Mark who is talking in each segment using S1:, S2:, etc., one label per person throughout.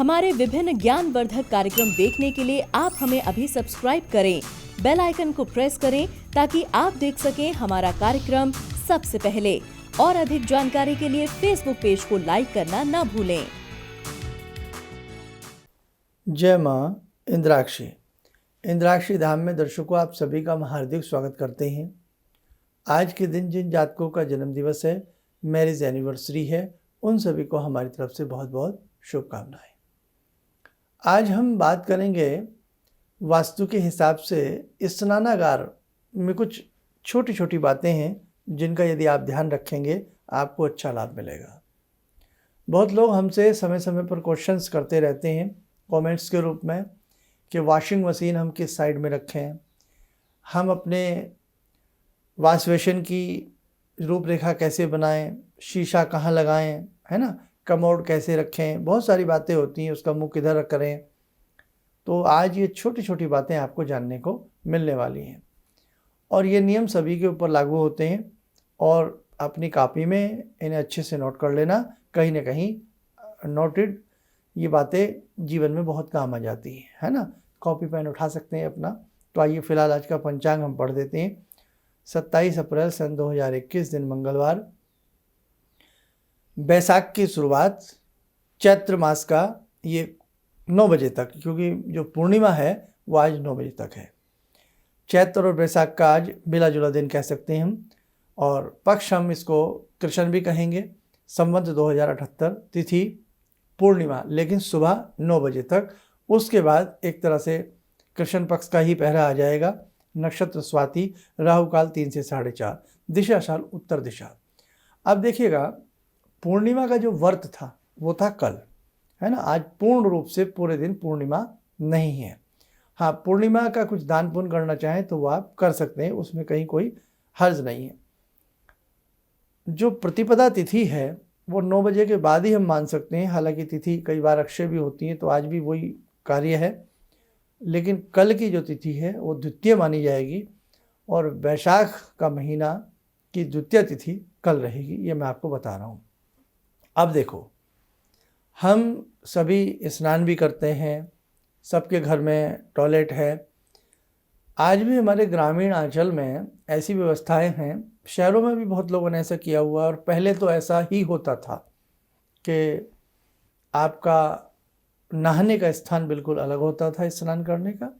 S1: हमारे विभिन्न ज्ञानवर्धक कार्यक्रम देखने के लिए आप हमें अभी सब्सक्राइब करें, बेल आइकन को प्रेस करें ताकि आप देख सकें हमारा कार्यक्रम सबसे पहले। और अधिक जानकारी के लिए फेसबुक पेज को लाइक करना ना भूलें।
S2: जय माँ इंद्राक्षी। इंद्राक्षी धाम में दर्शकों आप सभी का हम हार्दिक स्वागत करते हैं। आज के दिन जिन जातकों का जन्म दिवस है, मैरिज एनिवर्सरी है, उन सभी को हमारी तरफ से बहुत बहुत शुभकामनाएं। आज हम बात करेंगे वास्तु के हिसाब से स्नानागार में कुछ छोटी छोटी बातें हैं जिनका यदि आप ध्यान रखेंगे आपको अच्छा लाभ मिलेगा। बहुत लोग हमसे समय समय पर क्वेश्चंस करते रहते हैं कमेंट्स के रूप में कि वॉशिंग मशीन हम किस साइड में रखें, हम अपने वॉश बेसिन की रूपरेखा कैसे बनाएं, शीशा कहाँ लगाएं, है ना, कमोड कैसे रखें, बहुत सारी बातें होती हैं, उसका मुंह किधर करें। तो आज ये छोटी छोटी बातें आपको जानने को मिलने वाली हैं और ये नियम सभी के ऊपर लागू होते हैं और अपनी कॉपी में इन्हें अच्छे से नोट कर लेना, कहीं ना कहीं नोटेड ये बातें जीवन में बहुत काम आ जाती है ना। कॉपी पेन उठा सकते हैं अपना। तो आइए फिलहाल आज का पंचांग हम पढ़ देते हैं। 27 अप्रैल सन 2021 दिन मंगलवार, बैसाख की शुरुआत, चैत्र मास का ये 9 बजे तक, क्योंकि जो पूर्णिमा है वो आज 9 बजे तक है। चैत्र और बैसाख का आज मिला जुला दिन कह सकते हैं हम, और पक्ष हम इसको कृष्ण भी कहेंगे। संवत 2078, तिथि पूर्णिमा, लेकिन सुबह 9 बजे तक। उसके बाद एक तरह से कृष्ण पक्ष का ही पहरा आ जाएगा। नक्षत्र स्वाति, राहु काल 3 से 4:30, दिशा शाल उत्तर दिशा। अब देखिएगा, पूर्णिमा का जो व्रत था वो था कल, है ना। आज पूर्ण रूप से पूरे दिन पूर्णिमा नहीं है। हाँ, पूर्णिमा का कुछ दान पुण्य करना चाहें तो वो आप कर सकते हैं, उसमें कहीं कोई हर्ज नहीं है। जो प्रतिपदा तिथि है वो 9 बजे के बाद ही हम मान सकते हैं। हालांकि तिथि कई बार अक्षय भी होती है, तो आज भी वही कार्य है, लेकिन कल की जो तिथि है वो द्वितीय मानी जाएगी और वैशाख का महीना की द्वितीय तिथि कल रहेगी, ये मैं आपको बता रहा हूँ। अब देखो, हम सभी स्नान भी करते हैं, सबके घर में टॉयलेट है। आज भी हमारे ग्रामीण अंचल में ऐसी व्यवस्थाएं हैं, शहरों में भी बहुत लोगों ने ऐसा किया हुआ, और पहले तो ऐसा ही होता था कि आपका नहाने का स्थान बिल्कुल अलग होता था स्नान करने का,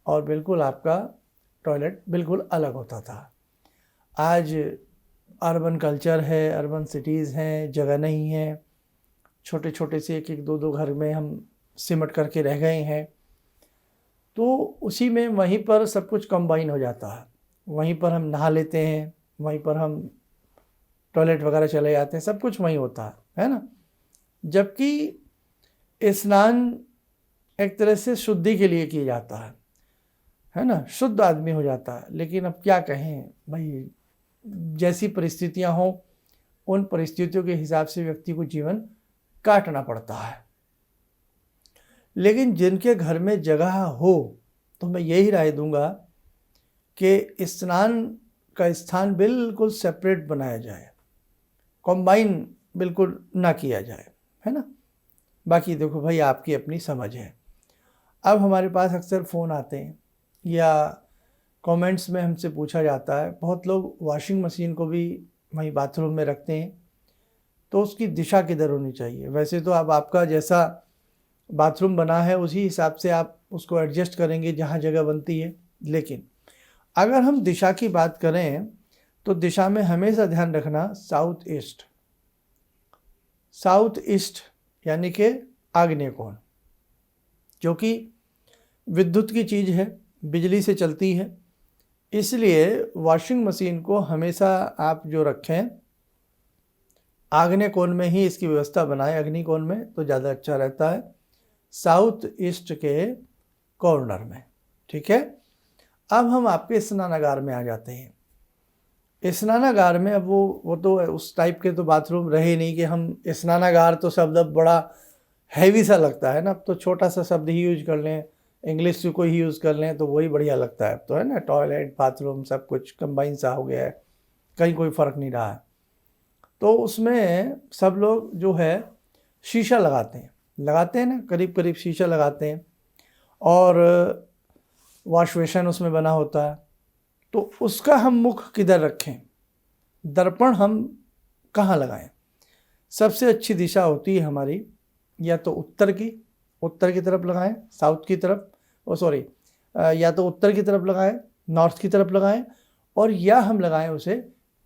S2: और बिल्कुल आपका टॉयलेट बिल्कुल अलग होता था। आज अर्बन कल्चर है, अर्बन सिटीज़ हैं, जगह नहीं है, छोटे छोटे से एक एक दो दो घर में हम सिमट करके रह गए हैं, तो उसी में वहीं पर सब कुछ कंबाइन हो जाता है। वहीं पर हम नहा लेते हैं, वहीं पर हम टॉयलेट वगैरह चले जाते हैं, सब कुछ वहीं होता है ना। जबकि स्नान एक तरह से शुद्धि के लिए किया जाता है ना, शुद्ध आदमी हो जाता है। लेकिन अब क्या कहें भाई, जैसी परिस्थितियां हों उन परिस्थितियों के हिसाब से व्यक्ति को जीवन काटना पड़ता है। लेकिन जिनके घर में जगह हो तो मैं यही राय दूंगा कि स्नान का स्थान बिल्कुल सेपरेट बनाया जाए, कॉम्बाइन बिल्कुल ना किया जाए, है ना। बाकी देखो भाई, आपकी अपनी समझ है। अब हमारे पास अक्सर फ़ोन आते हैं या कमेंट्स में हमसे पूछा जाता है, बहुत लोग वॉशिंग मशीन को भी वहीं बाथरूम में रखते हैं, तो उसकी दिशा किधर होनी चाहिए। वैसे तो अब आपका जैसा बाथरूम बना है उसी हिसाब से आप उसको एडजस्ट करेंगे जहाँ जगह बनती है, लेकिन अगर हम दिशा की बात करें तो दिशा में हमेशा ध्यान रखना साउथ ईस्ट यानी कि आग्नेय कोण, क्योंकि विद्युत की चीज़ है, बिजली से चलती है, इसलिए वॉशिंग मशीन को हमेशा आप जो रखें आग्नेय कोण में ही इसकी व्यवस्था बनाएं। अग्नि कोण में तो ज़्यादा अच्छा रहता है, साउथ ईस्ट के कॉर्नर में, ठीक है। अब हम आपके स्नानागार में आ जाते हैं। स्नानागार में अब वो तो उस टाइप के तो बाथरूम रहे नहीं कि हम स्नानागार, तो शब्द अब बड़ा हैवी सा लगता है ना। अब तो छोटा सा शब्द ही यूज कर लें, इंग्लिश को ही यूज़ कर लें तो वही बढ़िया लगता है अब तो, है ना। टॉयलेट बाथरूम सब कुछ कंबाइन सा हो गया है, कहीं कोई फ़र्क नहीं रहा है। तो उसमें सब लोग जो है शीशा लगाते हैं, लगाते हैं ना, करीब करीब शीशा लगाते हैं, और वॉश बेसिन उसमें बना होता है, तो उसका हम मुख किधर रखें, दर्पण हम कहाँ लगाएं? सबसे अच्छी दिशा होती है हमारी या तो उत्तर की तरफ लगाएं, साउथ की तरफ, या तो उत्तर की तरफ लगाएं, नॉर्थ की तरफ लगाएं, और या हम लगाएं उसे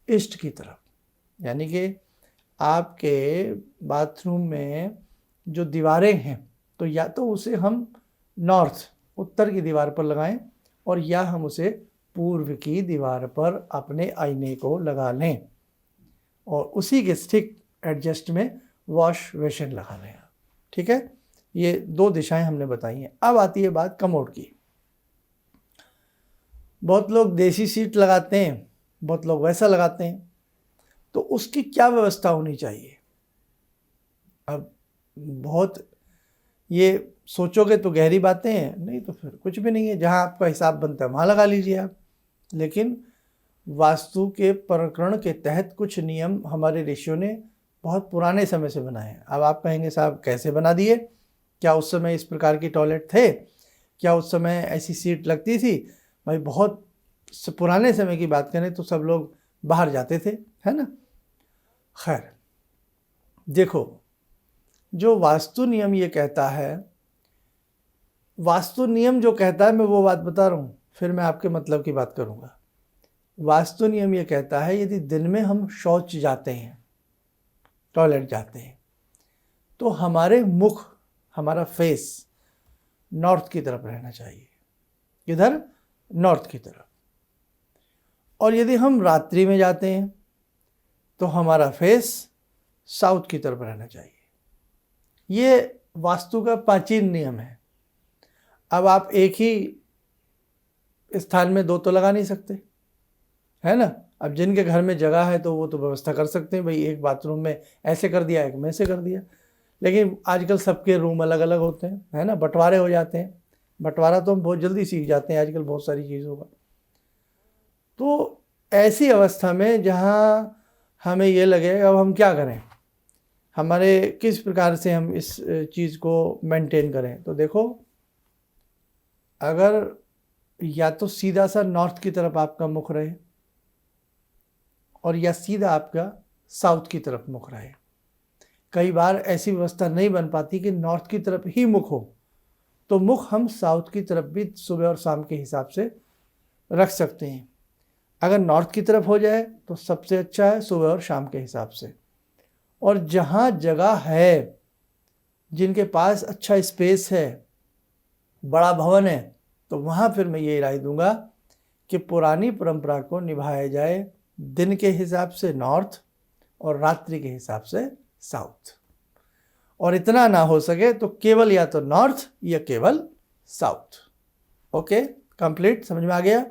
S2: ईस्ट की तरफ। यानी कि आपके बाथरूम में जो दीवारें हैं, तो या तो उसे हम नॉर्थ, उत्तर की दीवार पर लगाएं, और या हम उसे पूर्व की दीवार पर अपने आईने को लगा लें, और उसी के स्टिक एडजस्ट में वॉश बेसिन लगा लें। ठीक है, ये 2 दिशाएं हमने बताई हैं। अब आती है बात कमोड की। बहुत लोग देसी सीट लगाते हैं, बहुत लोग वैसा लगाते हैं, तो उसकी क्या व्यवस्था होनी चाहिए? अब बहुत ये सोचोगे तो गहरी बातें हैं, नहीं तो फिर कुछ भी नहीं है, जहाँ आपका हिसाब बनता है वहाँ लगा लीजिए आप। लेकिन वास्तु के प्रकरण के तहत कुछ नियम हमारे ऋषियों ने बहुत पुराने समय से बनाए हैं। अब आप कहेंगे साहब कैसे बना दिए, क्या उस समय इस प्रकार की टॉयलेट थे, क्या उस समय ऐसी सीट लगती थी? भाई बहुत पुराने समय की बात करें तो सब लोग बाहर जाते थे, है ना। खैर देखो, जो वास्तु नियम ये कहता है, वास्तु नियम जो कहता है, मैं वो बात बता रहा हूँ, फिर मैं आपके मतलब की बात करूँगा। वास्तु नियम ये कहता है यदि दिन में हम शौच जाते हैं, टॉयलेट जाते हैं, तो हमारे मुख, हमारा फेस नॉर्थ की तरफ रहना चाहिए। किधर? नॉर्थ की तरफ। और यदि हम रात्रि में जाते हैं तो हमारा फेस साउथ की तरफ रहना चाहिए। ये वास्तु का प्राचीन नियम है। अब आप एक ही स्थान में 2 तो लगा नहीं सकते, है ना। अब जिनके घर में जगह है तो वो तो व्यवस्था कर सकते हैं, भाई एक बाथरूम में ऐसे कर दिया, एक में ऐसे कर दिया। लेकिन आजकल सबके रूम अलग अलग होते हैं, है ना, बंटवारे हो जाते हैं। बंटवारा तो हम बहुत जल्दी सीख जाते हैं आजकल बहुत सारी चीज़ों का। तो ऐसी अवस्था में जहाँ हमें ये लगे अब हम क्या करें, हमारे किस प्रकार से हम इस चीज़ को मेंटेन करें, तो देखो, अगर या तो सीधा सा नॉर्थ की तरफ आपका मुख रहे, और या सीधा आपका साउथ की तरफ मुख रहे। कई बार ऐसी व्यवस्था नहीं बन पाती कि नॉर्थ की तरफ ही मुख हो, तो मुख हम साउथ की तरफ भी सुबह और शाम के हिसाब से रख सकते हैं। अगर नॉर्थ की तरफ हो जाए तो सबसे अच्छा है सुबह और शाम के हिसाब से। और जहाँ जगह है, जिनके पास अच्छा स्पेस है, बड़ा भवन है, तो वहाँ फिर मैं ये राय दूंगा कि पुरानी परंपरा को निभाया जाए, दिन के हिसाब से नॉर्थ और रात्रि के हिसाब से साउथ। और इतना ना हो सके तो केवल या तो नॉर्थ या केवल साउथ। ओके, कंप्लीट, समझ में आ गया।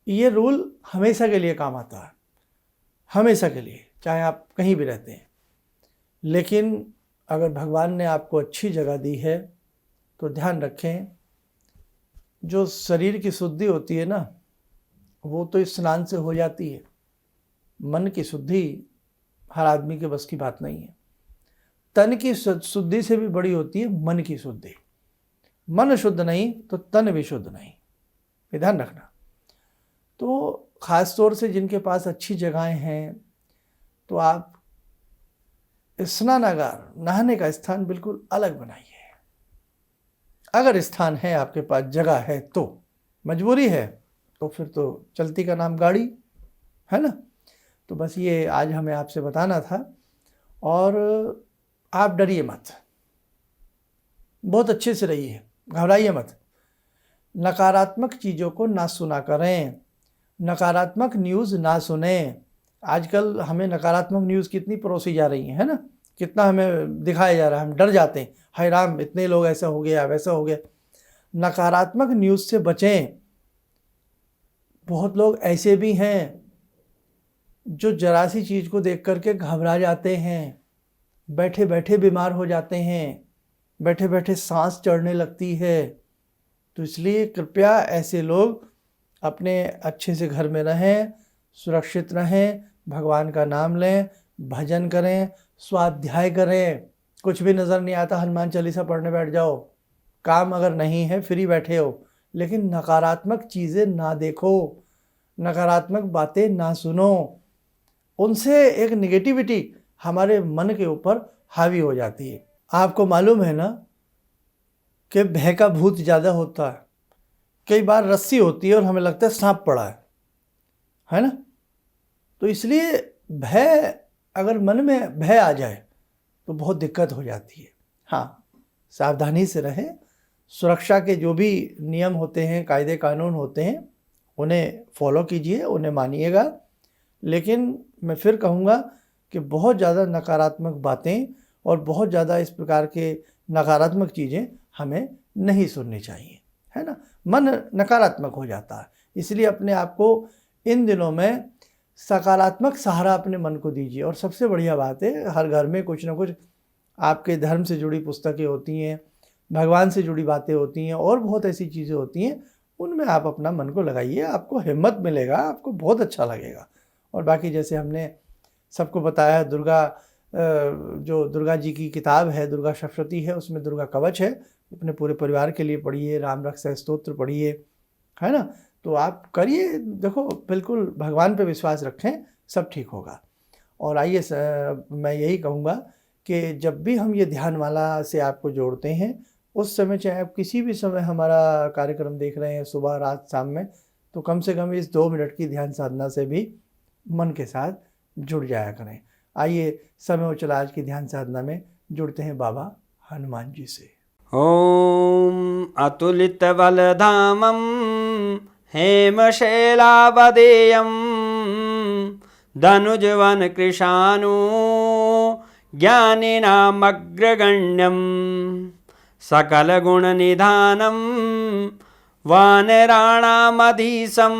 S2: ये रूल हमेशा के लिए काम आता है, हमेशा के लिए, चाहे आप कहीं भी रहते हैं। लेकिन अगर भगवान ने आपको अच्छी जगह दी है तो ध्यान रखें, जो शरीर की शुद्धि होती है ना, वो तो स्नान से हो जाती है। मन की शुद्धि हर आदमी के बस की बात नहीं है। तन की शुद्धि से भी बड़ी होती है मन की शुद्धि। मन शुद्ध नहीं तो तन भी शुद्ध नहीं, ये ध्यान रखना। तो ख़ास तौर से जिनके पास अच्छी जगहें हैं, तो आप स्नानागार, नहाने का स्थान बिल्कुल अलग बनाइए। अगर स्थान है, आपके पास जगह है, तो मजबूरी है तो फिर तो चलती का नाम गाड़ी, है ना। तो बस ये आज हमें आपसे बताना था। और आप डरिए मत, बहुत अच्छे से रहिए, घबराइए मत। नकारात्मक चीज़ों को ना सुना करें, नकारात्मक न्यूज़ ना सुने। आजकल हमें नकारात्मक न्यूज़ कितनी परोसी जा रही है ना, कितना हमें दिखाया जा रहा है, हम डर जाते हैं, हाय राम इतने लोग ऐसा हो गया वैसा हो गया। नकारात्मक न्यूज़ से बचें। बहुत लोग ऐसे भी हैं जो जरा सी चीज़ को देख करके घबरा जाते हैं, बैठे बैठे बीमार हो जाते हैं, बैठे बैठे सांस चढ़ने लगती है। तो इसलिए कृपया ऐसे लोग अपने अच्छे से घर में रहें, सुरक्षित रहें, भगवान का नाम लें, भजन करें, स्वाध्याय करें, कुछ भी नज़र नहीं आता, हनुमान चालीसा पढ़ने बैठ जाओ, काम अगर नहीं है, फ्री बैठे हो, लेकिन नकारात्मक चीज़ें ना देखो, नकारात्मक बातें ना सुनो, उनसे एक नेगेटिविटी हमारे मन के ऊपर हावी हो जाती है। आपको मालूम है ना कि भय का भूत ज़्यादा होता है। कई बार रस्सी होती है और हमें लगता है सांप पड़ा है ना। तो इसलिए भय, अगर मन में भय आ जाए तो बहुत दिक्कत हो जाती है। हाँ, सावधानी से रहें, सुरक्षा के जो भी नियम होते हैं, कायदे कानून होते हैं, उन्हें फॉलो कीजिए, उन्हें मानिएगा। लेकिन मैं फिर कहूँगा कि बहुत ज़्यादा नकारात्मक बातें और बहुत ज़्यादा इस प्रकार के नकारात्मक चीज़ें हमें नहीं सुननी चाहिए, है ना। मन नकारात्मक हो जाता है, इसलिए अपने आप को इन दिनों में सकारात्मक सहारा अपने मन को दीजिए। और सबसे बढ़िया बात है, हर घर में कुछ ना कुछ आपके धर्म से जुड़ी पुस्तकें होती हैं, भगवान से जुड़ी बातें होती हैं, और बहुत ऐसी चीज़ें होती हैं, उनमें आप अपना मन को लगाइए, आपको हिम्मत मिलेगा, आपको बहुत अच्छा लगेगा। और बाकी जैसे हमने सबको बताया, जो दुर्गा जी की किताब है, दुर्गा सप्तशती है, उसमें दुर्गा कवच है, अपने पूरे परिवार के लिए पढ़िए, राम रक्षा स्तोत्र पढ़िए, है ना। तो आप करिए, देखो बिल्कुल भगवान पे विश्वास रखें, सब ठीक होगा। और आइए मैं यही कहूँगा कि जब भी हम ये ध्यानमाला से आपको जोड़ते हैं, उस समय चाहे आप किसी भी समय हमारा कार्यक्रम देख रहे हैं, सुबह रात शाम में, तो कम से कम इस 2 मिनट की ध्यान साधना से भी मन के साथ जुड़ जाया करें। आइए समय और चला आज की ध्यान साधना में जुड़ते हैं बाबा हनुमान जी से।
S3: ॐ अतुलितबलधामं हेमशैलावदेयं धनुजवनकृशानु ज्ञानिनामग्रगण्यं सकलगुणनिधानं वानराणामधीशं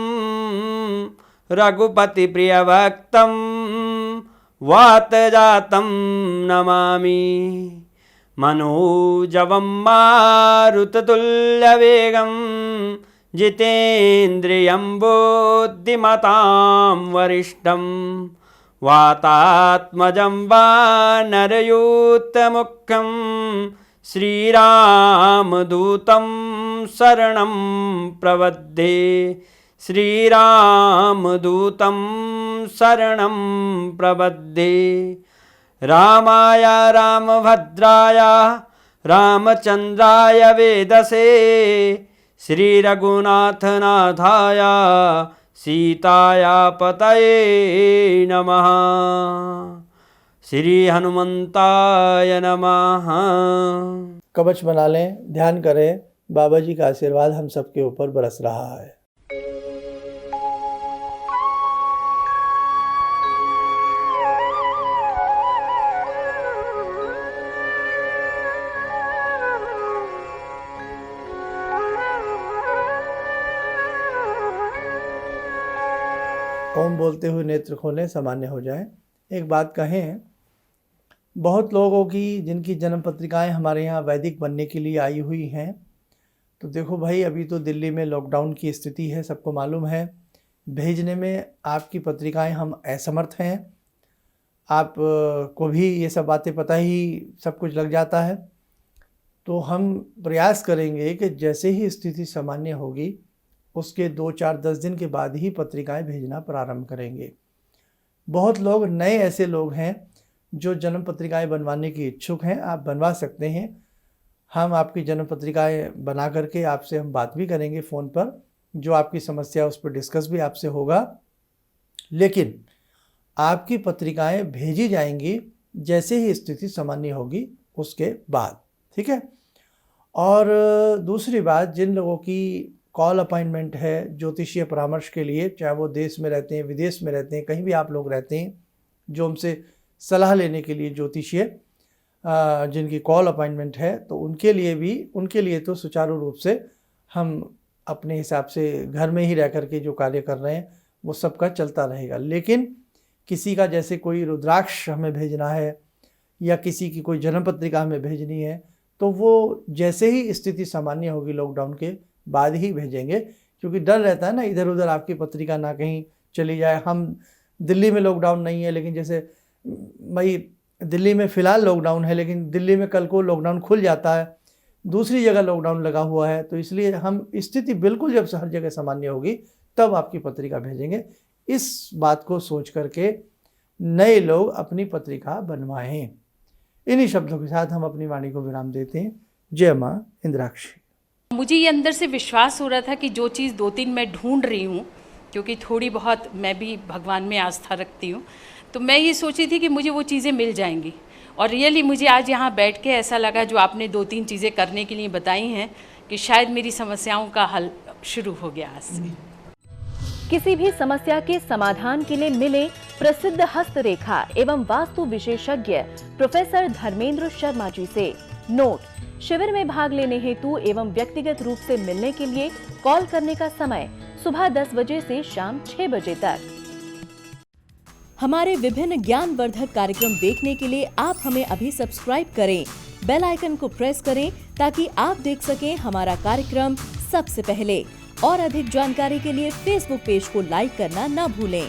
S3: रघुपतिप्रियभक्तं वातजातं नमामि। मनोजवं मारुततुल्यवेगं जितेन्द्रियं बुद्धिमतां वरिष्ठं वातात्मजं वानरयूथमुख्यं श्रीरामदूतं शरणं प्रपद्ये। श्रीरामदूतं शरणं प्रपद्ये। रामाय रामभद्राय रामचन्द्राय वेदसे श्रीरघुनाथनाथाय सीताया पतये नमः। श्री हनुमंताय नमः।
S2: कवच बना लें, ध्यान करें, बाबा जी का आशीर्वाद हम सबके ऊपर बरस रहा है। ओम बोलते हुए नेत्र खोलें, सामान्य हो जाएं। एक बात कहें, बहुत लोगों की जिनकी जन्म पत्रिकाएं हमारे यहाँ वैदिक बनने के लिए आई हुई हैं, तो देखो भाई, अभी तो दिल्ली में लॉकडाउन की स्थिति है, सबको मालूम है। भेजने में आपकी पत्रिकाएं हम असमर्थ हैं। आप को भी ये सब बातें पता ही सब कुछ लग जाता है। तो हम प्रयास करेंगे कि जैसे ही स्थिति सामान्य होगी, उसके 2-4-10 दिन के बाद ही पत्रिकाएं भेजना प्रारंभ करेंगे। बहुत लोग नए ऐसे लोग हैं जो जन्म पत्रिकाएं बनवाने की इच्छुक हैं, आप बनवा सकते हैं। हम आपकी जन्म पत्रिकाएं बना करके आपसे हम बात भी करेंगे फ़ोन पर, जो आपकी समस्या उस पर डिस्कस भी आपसे होगा। लेकिन आपकी पत्रिकाएं भेजी जाएंगी जैसे ही स्थिति सामान्य होगी उसके बाद, ठीक है। और दूसरी बात, जिन लोगों की कॉल अपॉइंटमेंट है ज्योतिषीय परामर्श के लिए, चाहे वो देश में रहते हैं, विदेश में रहते हैं, कहीं भी आप लोग रहते हैं, जो हमसे सलाह लेने के लिए ज्योतिषीय जिनकी कॉल अपॉइंटमेंट है, तो उनके लिए तो सुचारू रूप से हम अपने हिसाब से घर में ही रह कर के जो कार्य कर रहे हैं वो सबका चलता रहेगा। लेकिन किसी का जैसे कोई रुद्राक्ष हमें भेजना है या किसी की कोई जन्म पत्रिका हमें भेजनी है, तो वो जैसे ही स्थिति सामान्य होगी लॉकडाउन के बाद ही भेजेंगे, क्योंकि डर रहता है ना, इधर उधर आपकी पत्रिका ना कहीं चली जाए। हम दिल्ली में लॉकडाउन नहीं है, लेकिन जैसे मई दिल्ली में फ़िलहाल लॉकडाउन है, लेकिन दिल्ली में कल को लॉकडाउन खुल जाता है, दूसरी जगह लॉकडाउन लगा हुआ है, तो इसलिए हम स्थिति बिल्कुल जब हर जगह सामान्य होगी तब आपकी पत्रिका भेजेंगे। इस बात को सोच करके नए लोग अपनी पत्रिका बनवाएं। इन्हीं शब्दों के साथ हम अपनी वाणी को विराम देते हैं। जय माँ इंद्राक्षी।
S4: मुझे ये अंदर से विश्वास हो रहा था कि जो चीज़ 2-3 मैं ढूंढ रही हूँ, क्योंकि थोड़ी बहुत मैं भी भगवान में आस्था रखती हूँ, तो मैं ये सोची थी कि मुझे वो चीज़ें मिल जाएंगी। और रियली मुझे आज यहाँ बैठ के ऐसा लगा, जो आपने 2-3 चीज़ें करने के लिए बताई हैं, कि शायद मेरी समस्याओं का हल शुरू हो गया आज से।
S1: किसी भी समस्या के समाधान के लिए मिले प्रसिद्ध हस्तरेखा एवं वास्तु विशेषज्ञ प्रोफेसर धर्मेंद्र शर्मा जी से। नोट: शिविर में भाग लेने हेतु एवं व्यक्तिगत रूप से मिलने के लिए कॉल करने का समय सुबह 10 बजे से शाम 6 बजे तक। हमारे विभिन्न ज्ञानवर्धक कार्यक्रम देखने के लिए आप हमें अभी सब्सक्राइब करें, बेल आइकन को प्रेस करें ताकि आप देख सकें हमारा कार्यक्रम सबसे पहले। और अधिक जानकारी के लिए फेसबुक पेज को लाइक करना न भूलें।